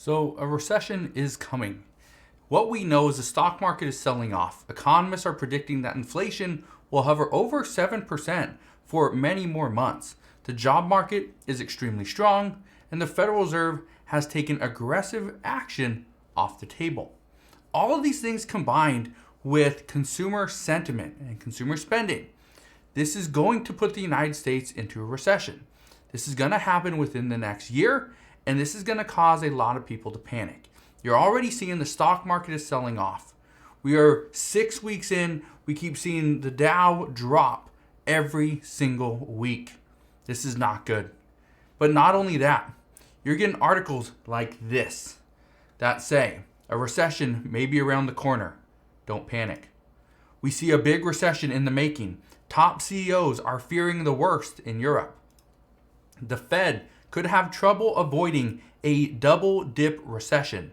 So a recession is coming. What we know is the stock market is selling off. Economists are predicting that inflation will hover over 7% for many more months. The job market is extremely strong, and the Federal Reserve has taken aggressive action off the table. All of these things combined with consumer sentiment and consumer spending, this is going to put the United States into a recession. This is going to happen within the next year, and this is going to cause a lot of people to panic. You're already seeing the stock market is selling off. We are 6 weeks in. We keep seeing the Dow drop every single week. This is not good. But not only that, you're getting articles like this that say a recession may be around the corner. Don't panic. We see a big recession in the making. Top CEOs are fearing the worst in Europe. The Fed could have trouble avoiding a double dip recession.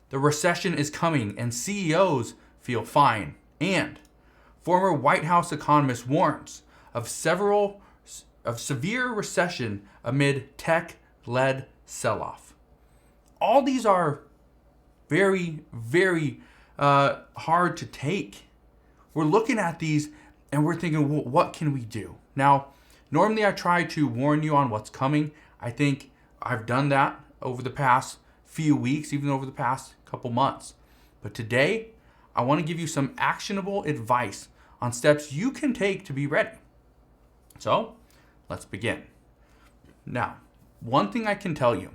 The recession is coming and CEOs feel fine. And former White House economist warns of severe recession amid tech-led sell-off. All these are very, very hard to take. We're looking at these and we're thinking, well, what can we do? Now, normally I try to warn you on what's coming. I think I've done that over the past few weeks, even over the past couple months. But today, I want to give you some actionable advice on steps you can take to be ready. So, let's begin. Now, one thing I can tell you,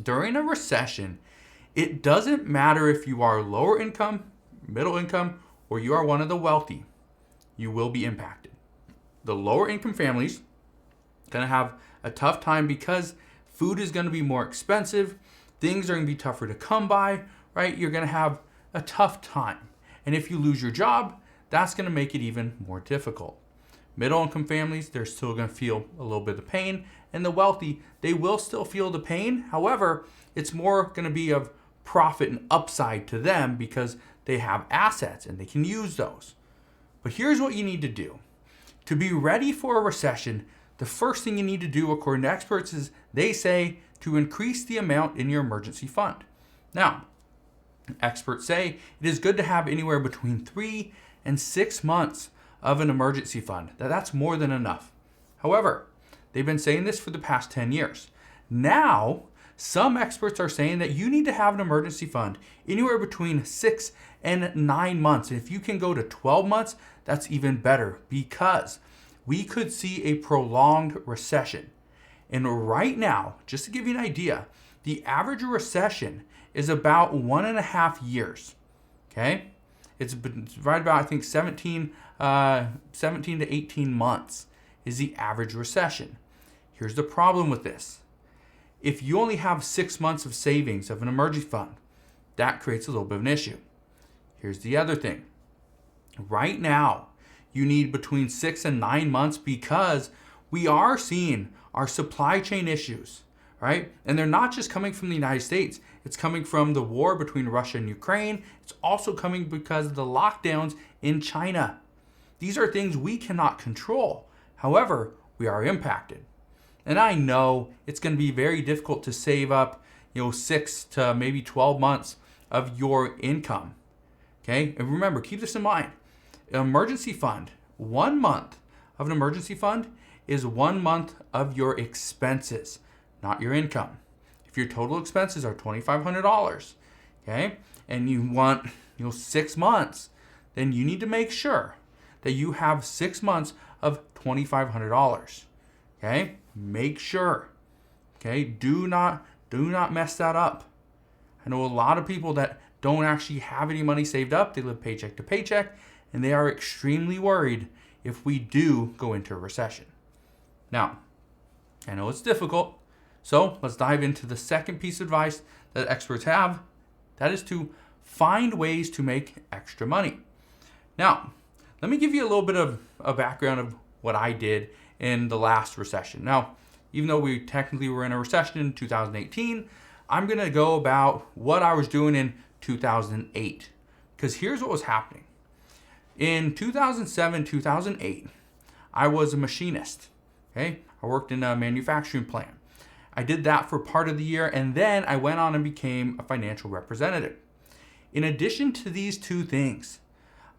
during a recession, it doesn't matter if you are lower income, middle income, or you are one of the wealthy, you will be impacted. The lower income families are going to have a tough time because food is going to be more expensive. Things are going to be tougher to come by, right? You're going to have a tough time. And if you lose your job, that's going to make it even more difficult. Middle income families, they're still going to feel a little bit of pain. And the wealthy, they will still feel the pain. However, it's more going to be of profit and upside to them because they have assets and they can use those. But here's what you need to do. To be ready for a recession, the first thing you need to do, according to experts, is they say to increase the amount in your emergency fund. Now, experts say it is good to have anywhere between 3 and 6 months of an emergency fund. That's more than enough. However, they've been saying this for the past 10 years. Now, some experts are saying that you need to have an emergency fund anywhere between 6 and 9 months. And if you can go to 12 months, that's even better because we could see a prolonged recession. And right now, just to give you an idea, the average recession is about 1.5 years. Okay? It's right about, I think, 17 to 18 months is the average recession. Here's the problem with this. If you only have 6 months of savings of an emergency fund, that creates a little bit of an issue. Here's the other thing. Right now, you need between 6 and 9 months because we are seeing our supply chain issues, right? And they're not just coming from the United States. It's coming from the war between Russia and Ukraine. It's also coming because of the lockdowns in China. These are things we cannot control. However, we are impacted. And I know it's going to be very difficult to save up, 6 to maybe 12 months of your income. Okay? And remember, keep this in mind. An emergency fund, 1 month of an emergency fund is 1 month of your expenses, not your income. If your total expenses are $2,500, okay, and you want 6 months, then you need to make sure that you have 6 months of $2,500. Okay? Make sure. Okay? Do not mess that up. I know a lot of people that don't actually have any money saved up. They live paycheck to paycheck, and they are extremely worried if we do go into a recession. Now, I know it's difficult, so let's dive into the second piece of advice that experts have. That is to find ways to make extra money. Now, let me give you a little bit of a background of what I did in the last recession. Now, even though we technically were in a recession in 2018, I'm going to go about what I was doing in 2008. Because here's what was happening. In 2007, 2008, I was a machinist. Okay? I worked in a manufacturing plant. I did that for part of the year, and then I went on and became a financial representative. In addition to these two things,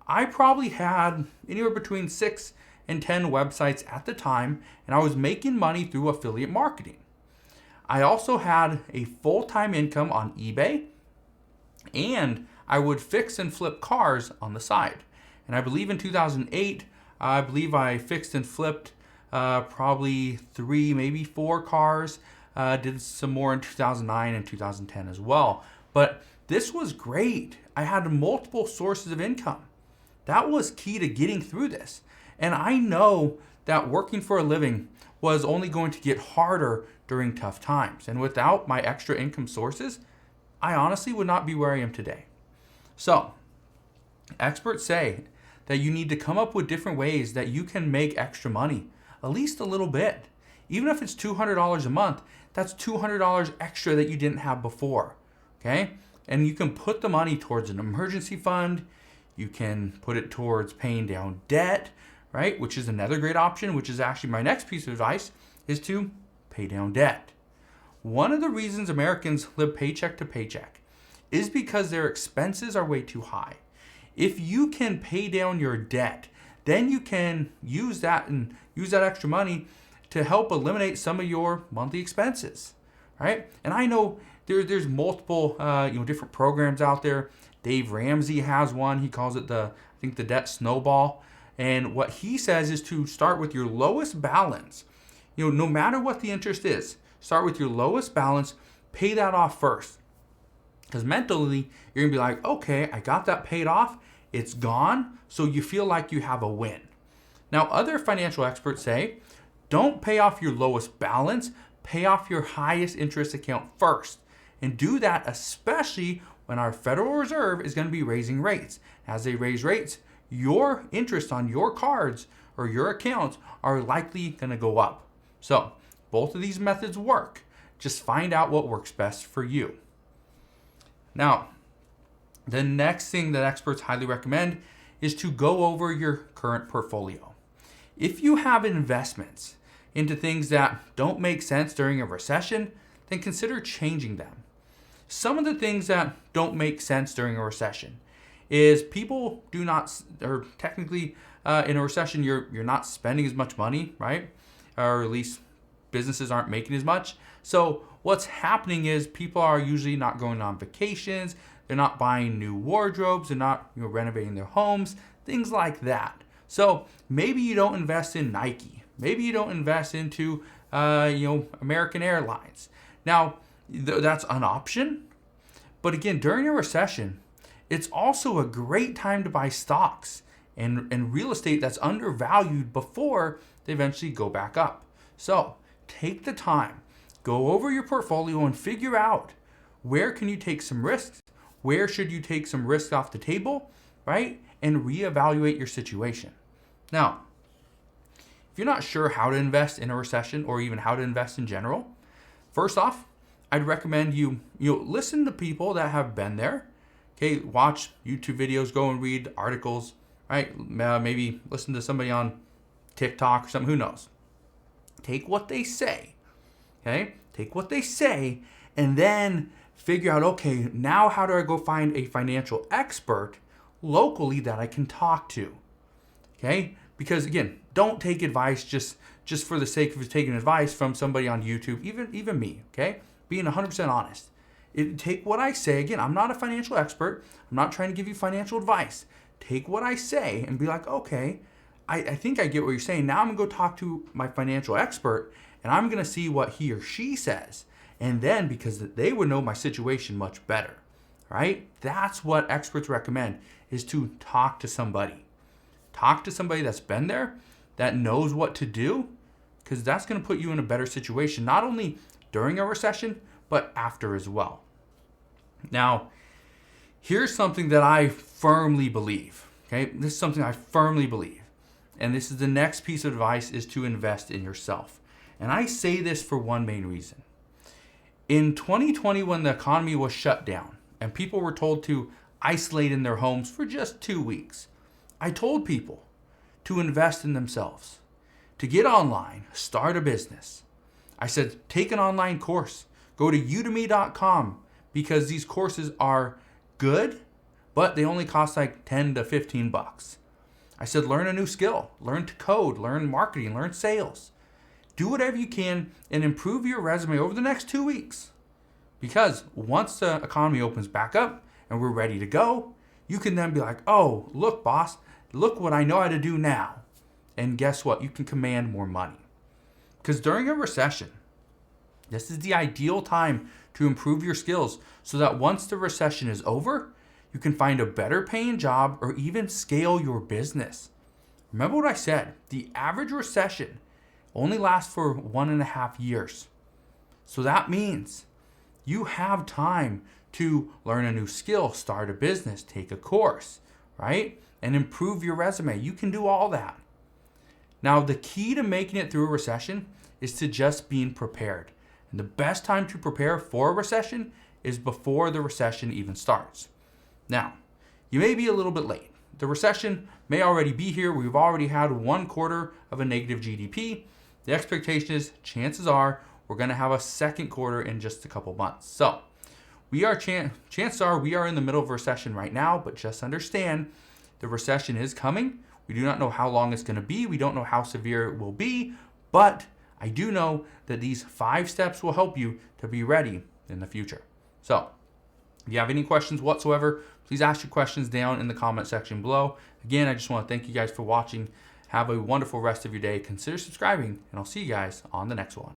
I probably had anywhere between 6 and 10 websites at the time, and I was making money through affiliate marketing. I also had a full-time income on eBay, and I would fix and flip cars on the side. And I believe in 2008, I fixed and flipped probably 3, maybe 4 cars. Did some more in 2009 and 2010 as well. But this was great. I had multiple sources of income. That was key to getting through this. And I know that working for a living was only going to get harder during tough times. And without my extra income sources, I honestly would not be where I am today. So, experts say that you need to come up with different ways that you can make extra money, at least a little bit. Even if it's $200 a month, that's $200 extra that you didn't have before, okay? And you can put the money towards an emergency fund. You can put it towards paying down debt, right? Which is another great option, which is actually my next piece of advice, is to pay down debt. One of the reasons Americans live paycheck to paycheck is because their expenses are way too high. If you can pay down your debt, then you can use that extra money to help eliminate some of your monthly expenses, right? And I know there's multiple different programs out there. Dave Ramsey has one. He calls it the debt snowball. And what he says is to start with your lowest balance. No matter what the interest is, start with your lowest balance, pay that off first. Because mentally, you're gonna be like, okay, I got that paid off, it's gone, so you feel like you have a win. Now, other financial experts say, don't pay off your lowest balance, pay off your highest interest account first. And do that especially when our Federal Reserve is gonna be raising rates. As they raise rates, your interest on your cards or your accounts are likely gonna go up. So, both of these methods work. Just find out what works best for you. Now, the next thing that experts highly recommend is to go over your current portfolio. If you have investments into things that don't make sense during a recession, then consider changing them. Some of the things that don't make sense during a recession is people do not, or technically in a recession, you're not spending as much money, right? Or at least businesses aren't making as much. So what's happening is people are usually not going on vacations. They're not buying new wardrobes. They're not renovating their homes, things like that. So maybe you don't invest in Nike. Maybe you don't invest into American Airlines. Now, that's an option. But again, during a recession, it's also a great time to buy stocks and real estate that's undervalued before they eventually go back up. So take the time, go over your portfolio and figure out where can you take some risks, where should you take some risks off the table, right? And reevaluate your situation. Now, if you're not sure how to invest in a recession or even how to invest in general, first off, I'd recommend you listen to people that have been there. Okay, watch YouTube videos, go and read articles, right? Maybe listen to somebody on TikTok or something, who knows? Take what they say, okay? Take what they say and then figure out, okay, now how do I go find a financial expert locally that I can talk to, okay? Because again, don't take advice just for the sake of taking advice from somebody on YouTube, even me, okay? Being 100% honest. Take what I say. Again, I'm not a financial expert. I'm not trying to give you financial advice. Take what I say and be like, okay, I think I get what you're saying. Now I'm going to go talk to my financial expert and I'm going to see what he or she says. And then, because they would know my situation much better, right? That's what experts recommend, is to talk to somebody. Talk to somebody that's been there, that knows what to do, because that's going to put you in a better situation, not only during a recession, but after as well. Now, here's something that I firmly believe, okay? This is something I firmly believe. And this is the next piece of advice, is to invest in yourself. And I say this for one main reason. In 2020, when the economy was shut down and people were told to isolate in their homes for just 2 weeks, I told people to invest in themselves, to get online, start a business. I said, take an online course. Go to udemy.com because these courses are good, but they only cost like 10 to 15 bucks. I said, learn a new skill, learn to code, learn marketing, learn sales. Do whatever you can and improve your resume over the next 2 weeks. Because once the economy opens back up and we're ready to go, you can then be like, oh, look, boss, look what I know how to do now. And guess what? You can command more money. Because during a recession, this is the ideal time to improve your skills so that once the recession is over, you can find a better paying job or even scale your business. Remember what I said, the average recession only lasts for 1.5 years. So that means you have time to learn a new skill, start a business, take a course, right? And improve your resume. You can do all that. Now, the key to making it through a recession is to just being prepared. And the best time to prepare for a recession is before the recession even starts. Now, you may be a little bit late. The recession may already be here. We've already had 1 quarter of a negative GDP. The expectation is, chances are, we're going to have a second quarter in just a couple months. So, chances are we are in the middle of a recession right now, but just understand the recession is coming. We do not know how long it's going to be. We don't know how severe it will be, but I do know that these 5 steps will help you to be ready in the future. So, if you have any questions whatsoever, please ask your questions down in the comment section below. Again, I just want to thank you guys for watching. Have a wonderful rest of your day. Consider subscribing, and I'll see you guys on the next one.